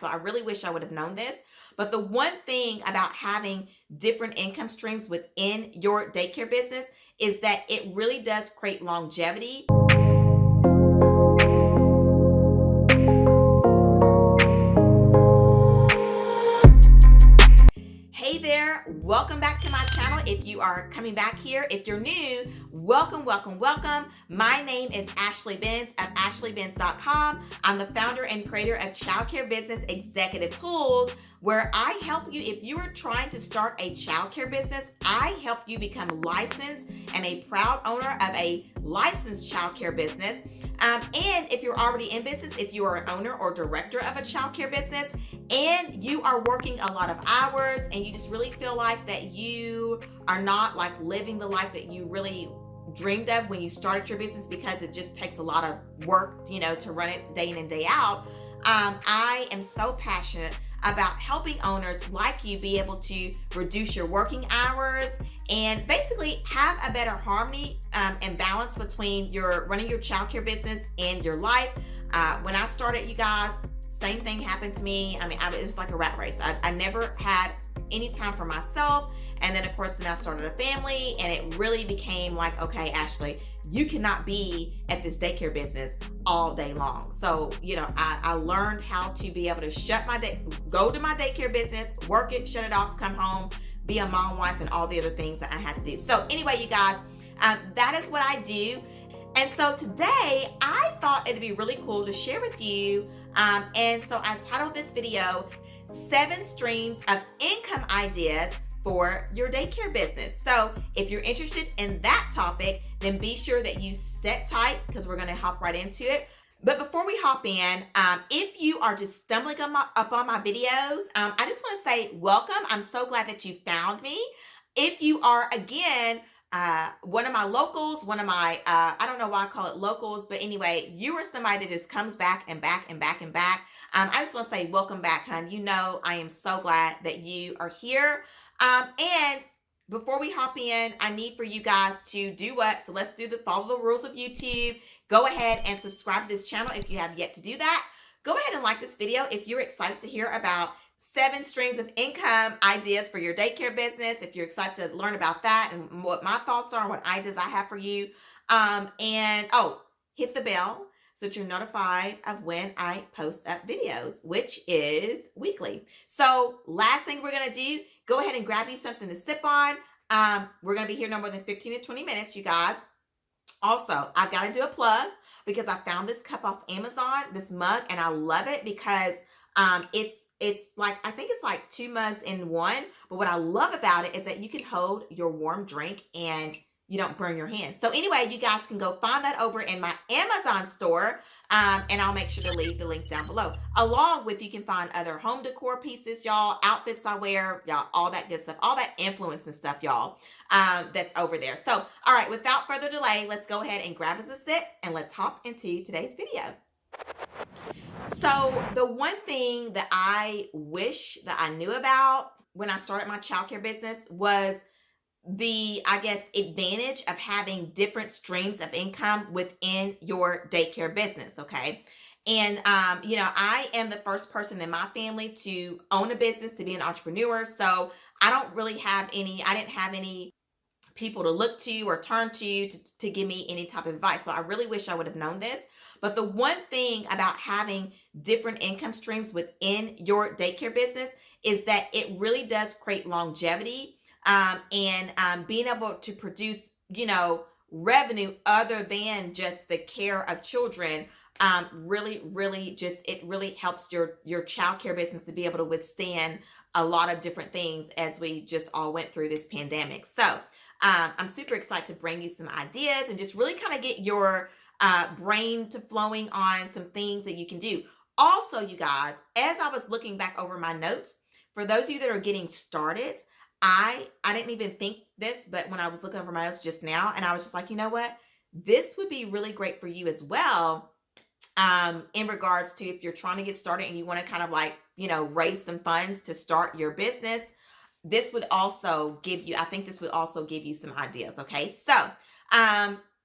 So I really wish I would have known this. But the one thing about having different income streams within your daycare business is that it really does create longevity. Hey there, welcome back to my channel. If you are coming back here, if you're new, welcome. My name is Ashley Benz of ashleybenz.com. I'm the founder and creator of Childcare Business Executive Tools, where I help you if you are trying to start a childcare business. I help you become licensed and a proud owner of a licensed childcare business. And if you're already in business, if you are an owner or director of a childcare business, and you are working a lot of hours and you just really feel like that you are not like living the life that you really dreamed of when you started your business, because it just takes a lot of work, to run it day in and day out. I am so passionate about helping owners like you be able to reduce your working hours and basically have a better harmony and balance between your running your childcare business and your life. When I started, you guys, same thing happened to me. It was like a rat race. I never had any time for myself. And then, of course, then I started a family, and it really became like, okay, Ashley, you cannot be at this daycare business all day long. So, I learned how to be able to go to my daycare business, work it, shut it off, come home, be a mom, wife, and all the other things that I had to do. So anyway, you guys, that is what I do. And so today I thought it'd be really cool to share with you. And so I titled this video, 7 Streams of Income Ideas for Your Daycare Business. So if you're interested in that topic, then be sure that you sit tight, because we're going to hop right into it. But before we hop in, if you are just stumbling up on my videos, I just want to say welcome. I'm so glad that you found me. If you are, again, one of my locals, I don't know why I call it locals, but anyway, you are somebody that just comes back and back and back and back. I just want to say welcome back, hon. I am so glad that you are here. And before we hop in, I need for you guys to do what? So let's follow the rules of YouTube. Go ahead and subscribe to this channel if you have yet to do that. Go ahead and like this video if you're excited to hear about 7 streams of income ideas for your daycare business. If you're excited to learn about that and what my thoughts are, what ideas I have for you. Hit the bell so that you're notified of when I post up videos, which is weekly. So last thing we're going to do, go ahead and grab you something to sip on. We're going to be here no more than 15 to 20 minutes, you guys. Also, I've got to do a plug because I found this cup off Amazon, this mug, and I love it because it's like, I think it's like 2 mugs in one. But what I love about it is that you can hold your warm drink and you don't burn your hands. So anyway, you guys can go find that over in my Amazon store. And I'll make sure to leave the link down below. Along with, you can find other home decor pieces, y'all, outfits I wear, y'all, all that good stuff, all that influence and stuff, y'all, that's over there. So, all right, without further delay, let's go ahead and grab us a sit and let's hop into today's video. So the one thing that I wish that I knew about when I started my childcare business was the, advantage of having different streams of income within your daycare business. Okay. And, I am the first person in my family to own a business, to be an entrepreneur. So I didn't have any people to look to or turn to give me any type of advice. So I really wish I would have known this. But the one thing about having different income streams within your daycare business is that it really does create longevity. And being able to produce, revenue other than just the care of children, really helps your childcare business to be able to withstand a lot of different things as we just all went through this pandemic. So I'm super excited to bring you some ideas and just really kind of get your brain to flowing on some things that you can do. Also, you guys, as I was looking back over my notes, for those of you that are getting started, I didn't even think this, but when I was looking over my notes just now, and I was just like, you know what? This would be really great for you as well, in regards to if you're trying to get started and you want to kind of like, raise some funds to start your business. This would also give you, I think this would also give you some ideas. Okay. So,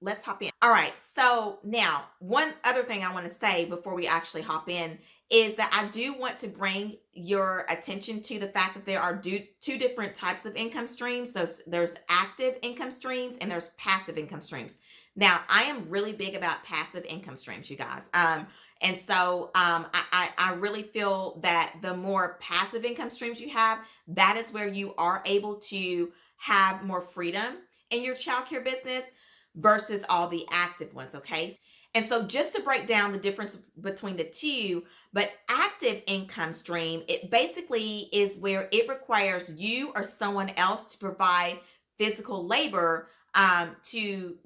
let's hop in. All right. So now one other thing I want to say before we actually hop in is that I do want to bring your attention to the fact that there are two different types of income streams. There's active income streams and there's passive income streams. Now, I am really big about passive income streams, you guys. And so I really feel that the more passive income streams you have, that is where you are able to have more freedom in your childcare business versus all the active ones, okay? And so just to break down the difference between the two, but active income stream, it basically is where it requires you or someone else to provide physical labor to,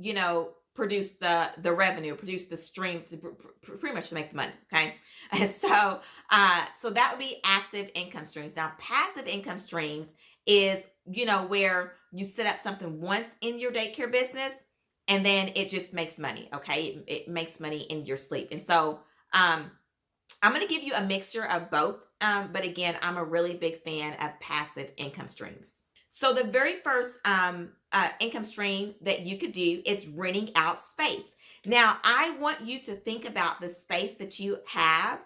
produce the revenue, produce the stream, to pretty much to make the money, okay? And so that would be active income streams. Now, passive income streams is, where you set up something once in your daycare business and then it just makes money, okay? It makes money in your sleep. And so I'm going to give you a mixture of both. But again, I'm a really big fan of passive income streams. So the very first income stream that you could do is renting out space. Now, I want you to think about the space that you have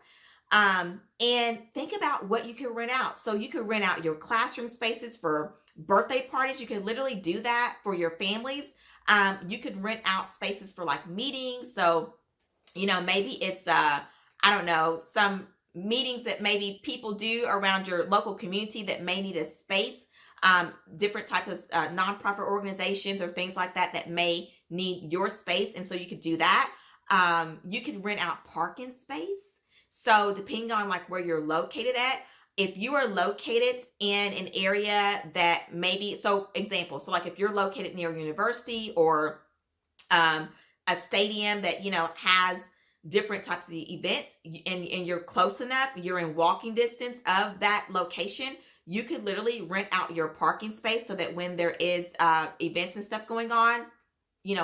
and think about what you can rent out. So you could rent out your classroom spaces for birthday parties. You can literally do that for your families. You could rent out spaces for like meetings. So, maybe it's, I don't know, some meetings that maybe people do around your local community that may need a space. Different types of nonprofit organizations or things like that may need your space. And so you could do that. You could rent out parking space. So depending on like where you're located at, if you are located in an area that maybe, so like if you're located near a university or a stadium that, has different types of events and you're close enough, you're in walking distance of that location, you could literally rent out your parking space so that when there is events and stuff going on,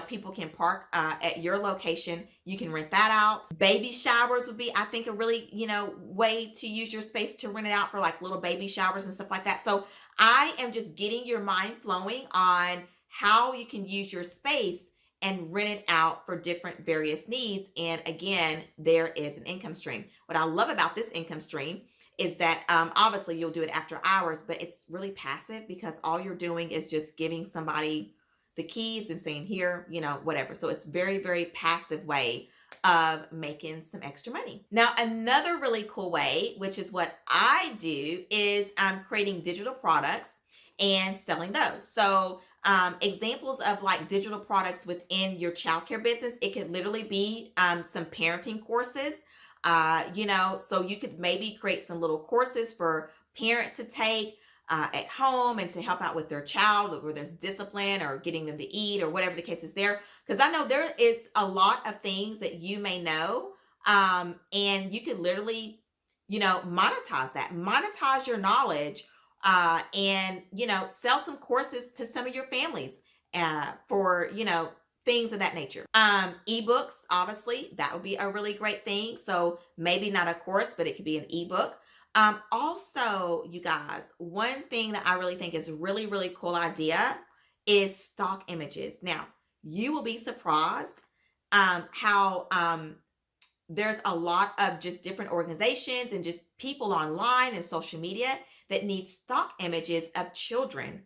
people can park at your location. You can rent that out. Baby showers would be, I think, a really, way to use your space to rent it out for like little baby showers and stuff like that. So I am just getting your mind flowing on how you can use your space and rent it out for different various needs. And again, there is an income stream. What I love about this income stream is that obviously you'll do it after hours, but it's really passive because all you're doing is just giving somebody the keys and saying here, whatever. So it's very, very passive way of making some extra money. Now, another really cool way, which is what I do, is creating digital products and selling those. So examples of like digital products within your childcare business, it could literally be some parenting courses. So you could maybe create some little courses for parents to take at home and to help out with their child, where there's discipline or getting them to eat or whatever the case is there. Because I know there is a lot of things that you may know, and you could literally, monetize your knowledge, and, sell some courses to some of your families for, things of that nature. Ebooks, obviously, that would be a really great thing. So maybe not a course, but it could be an ebook. Also, you guys, one thing that I really think is a really, really cool idea is stock images. Now, you will be surprised how there's a lot of just different organizations and just people online and social media that need stock images of children.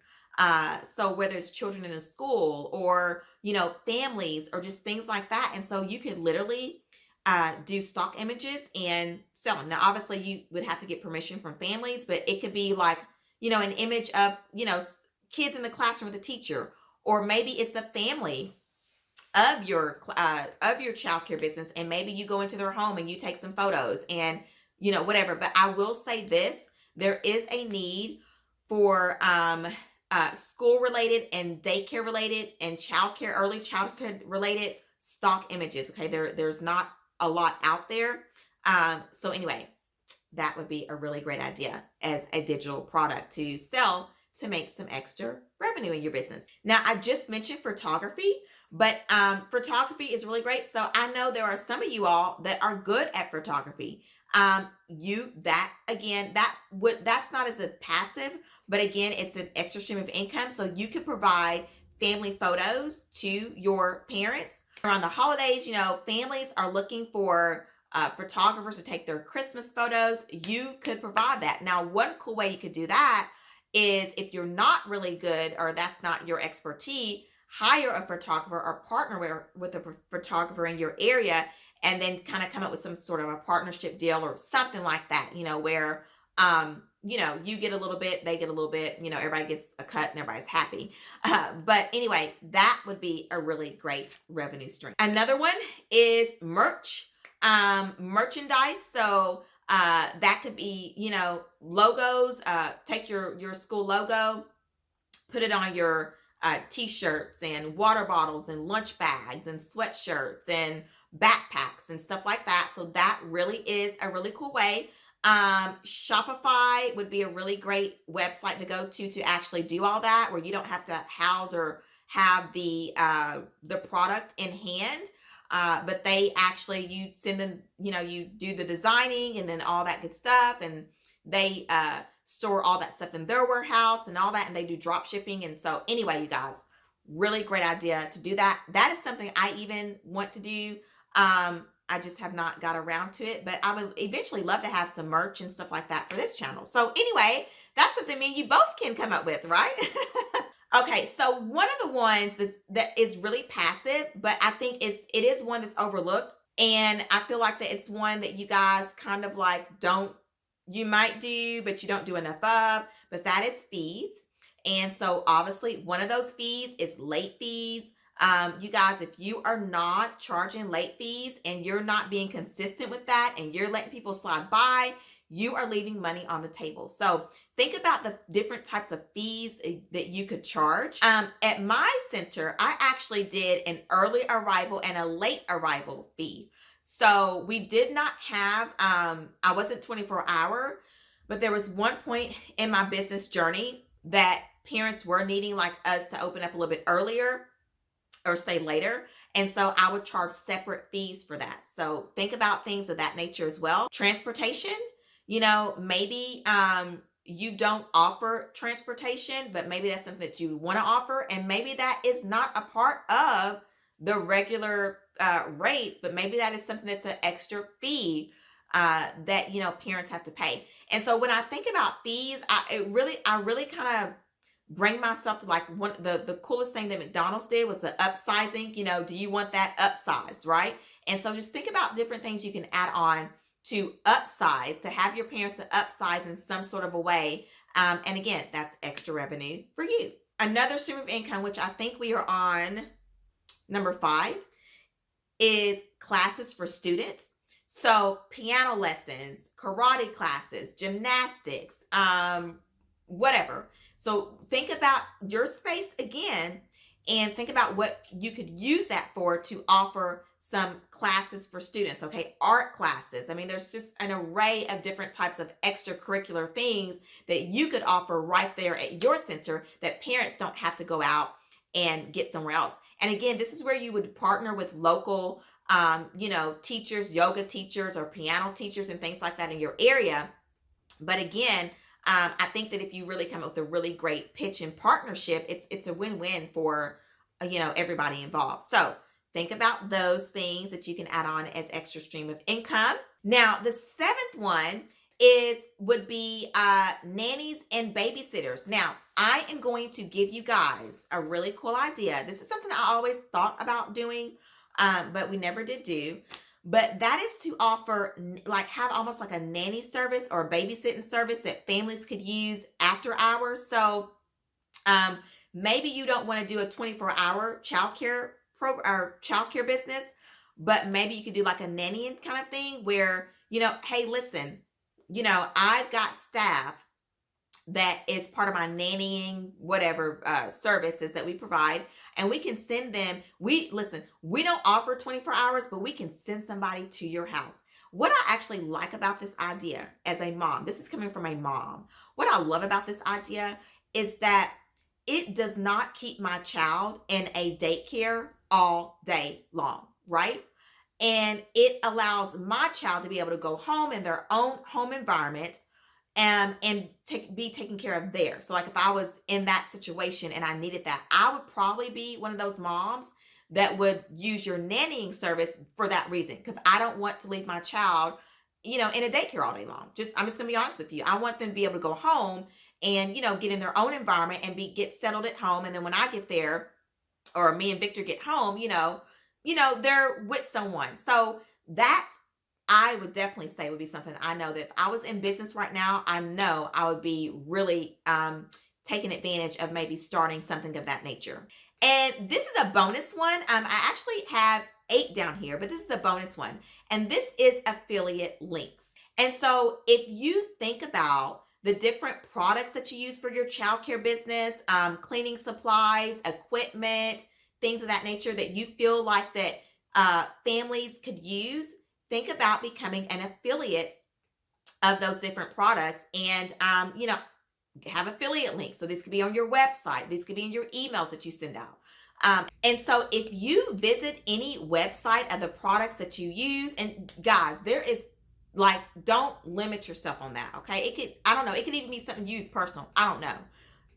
So whether it's children in a school or, families or just things like that. And so you could literally do stock images and sell them. Now, obviously you would have to get permission from families, but it could be like, an image of, kids in the classroom with a teacher, or maybe it's a family of your childcare business. And maybe you go into their home and you take some photos and, whatever. But I will say this, there is a need for, school related and daycare related and early childhood related stock images. Okay. There's not a lot out there. So anyway, that would be a really great idea as a digital product to sell to make some extra revenue in your business. Now, I just mentioned photography, but photography is really great. So I know there are some of you all that are good at photography. That's not as a passive, but again, it's an extra stream of income. So you could provide family photos to your parents around the holidays. Families are looking for photographers to take their Christmas photos, you could provide that. Now, one cool way you could do that is if you're not really good or that's not your expertise, hire a photographer or partner with a photographer in your area, and then kind of come up with some sort of a partnership deal or something like that, where you get a little bit, they get a little bit, everybody gets a cut and everybody's happy. But anyway, that would be a really great revenue stream. Another one is merchandise. So that could be, logos. Take your school logo, put it on your t-shirts and water bottles and lunch bags and sweatshirts and backpacks and stuff like that. So that really is a really cool way. Shopify would be a really great website to go to actually do all that, where you don't have to house or have the product in hand. But they actually, you send them, you do the designing and then all that good stuff, and they store all that stuff in their warehouse and all that, and they do drop shipping. And so anyway, you guys, really great idea to do that. That is something I even want to do. I just have not got around to it, but I would eventually love to have some merch and stuff like that for this channel. So anyway, that's something me and you both can come up with, right? Okay, so one of the ones that is really passive, but I think it is one that's overlooked, and I feel like that it's one that you guys kind of like you might do, but you don't do enough of, but that is fees. And so obviously one of those fees is late fees. You guys, if you are not charging late fees and you're not being consistent with that and you're letting people slide by, you are leaving money on the table. So think about the different types of fees that you could charge. At my center, I actually did an early arrival and a late arrival fee. So we did not have, I wasn't 24-hour, but there was one point in my business journey that parents were needing like us to open up a little bit earlier or stay later. And so I would charge separate fees for that. So think about things of that nature as well. Transportation, maybe you don't offer transportation, but maybe that's something that you want to offer. And maybe that is not a part of the regular rates, but maybe that is something that's an extra fee that, parents have to pay. And so when I think about fees, I really kind of bring myself to like the coolest thing that McDonald's did was the upsizing. Do you want that upsized, right? And so just think about different things you can add on to upsize, to have your parents to upsize in some sort of a way. And again, that's extra revenue for you. Another stream of income, which I think we are on number 5, is classes for students. So piano lessons, karate classes, gymnastics, whatever. So think about your space again and think about what you could use that for to offer some classes for students, okay? Art classes. I mean, there's just an array of different types of extracurricular things that you could offer right there at your center that parents don't have to go out and get somewhere else. And again, this is where you would partner with local, teachers, yoga teachers or piano teachers and things like that in your area. But again, I think that if you really come up with a really great pitch and partnership, it's a win-win for, everybody involved. So think about those things that you can add on as extra stream of income. Now, the 7th one would be nannies and babysitters. Now, I am going to give you guys a really cool idea. This is something I always thought about doing, but we never did do. But that is to offer, have almost like a nanny service or a babysitting service that families could use after hours. So maybe you don't want to do a 24-hour childcare or childcare business, but maybe you could do like a nannying kind of thing where, hey, listen, I've got staff that is part of my nannying, whatever services that we provide. And we can send them, we don't offer 24 hours, but we can send somebody to your house. What I actually like about this idea as a mom, this is coming from a mom. What I love about this idea is that it does not keep my child in a daycare all day long, right? And it allows my child to be able to go home in their own home environment and be taken care of there. So like if I was in that situation and I needed that, I would probably be one of those moms that would use your nannying service for that reason. Because I don't want to leave my child, in a daycare all day long. I'm just gonna be honest with you. I want them to be able to go home and, get in their own environment and get settled at home. And then when I get there, or me and Victor get home, they're with someone. So that, I would definitely say, would be something I know that if I was in business right now, I know I would be really taking advantage of maybe starting something of that nature. And this is a bonus one. I actually have 8 down here, but this is a bonus one. And this is affiliate links. And so if you think about the different products that you use for your childcare business, cleaning supplies, equipment, things of that nature that you feel like that families could use, think about becoming an affiliate of those different products and, have affiliate links. So this could be on your website. This could be in your emails that you send out. And so if you visit any website of the products that you use, and guys, there is don't limit yourself on that. Okay. It could even be something you use personal. I don't know,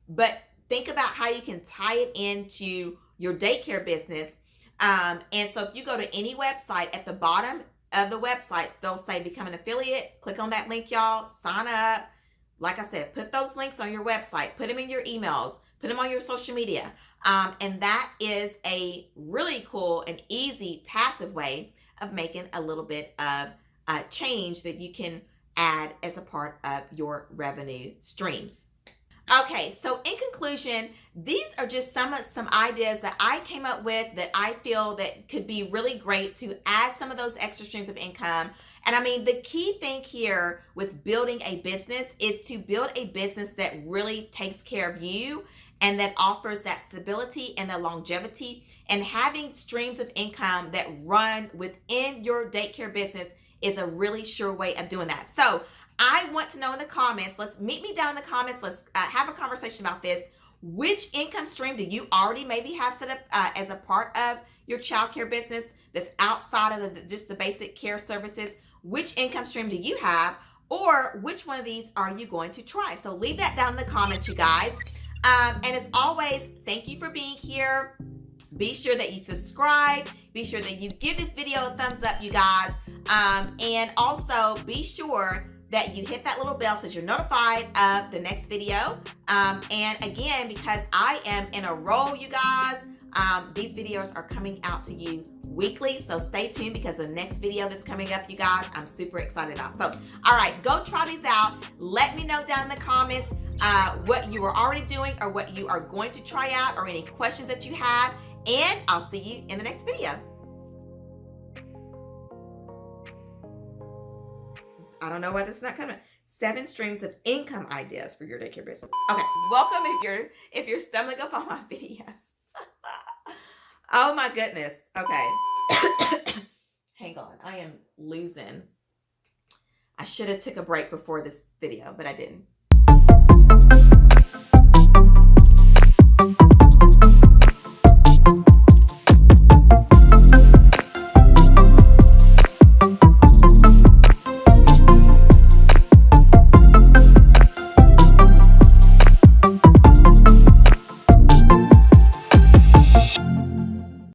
but think about how you can tie it into your daycare business. And so if you go to any website, at the bottom of the websites, they'll say become an affiliate. Click on that link, y'all, sign up. Like I said, put those links on your website, put them in your emails, put them on your social media. And that is a really cool and easy passive way of making a little bit of change that you can add as a part of your revenue streams. Okay, so in conclusion, these are just some ideas that I came up with that I feel that could be really great to add some of those extra streams of income. And I mean, the key thing here with building a business is to build a business that really takes care of you and that offers that stability and the longevity, and having streams of income that run within your daycare business is a really sure way of doing that. So I want to know in the comments, let's meet me down in the comments. Let's have a conversation about this. Which income stream do you already maybe have set up as a part of your childcare business that's outside of just the basic care services? Which income stream do you have, or which one of these are you going to try? So leave that down in the comments, you guys. And as always, thank you for being here. Be sure that you subscribe. Be sure that you give this video a thumbs up, you guys. And also be sure that you hit that little bell so you're notified of the next video. And again, because I am in a roll, you guys, these videos are coming out to you weekly. So stay tuned, because the next video that's coming up, you guys, I'm super excited about. So, all right, go try these out. Let me know down in the comments what you are already doing or what you are going to try out, or any questions that you have. And I'll see you in the next video. I don't know why this is not coming. 7 streams of income ideas for your daycare business. Okay, welcome if you're stumbling up on my videos. Oh my goodness. Okay. Hang on. I am losing. I should have took a break before this video, but I didn't.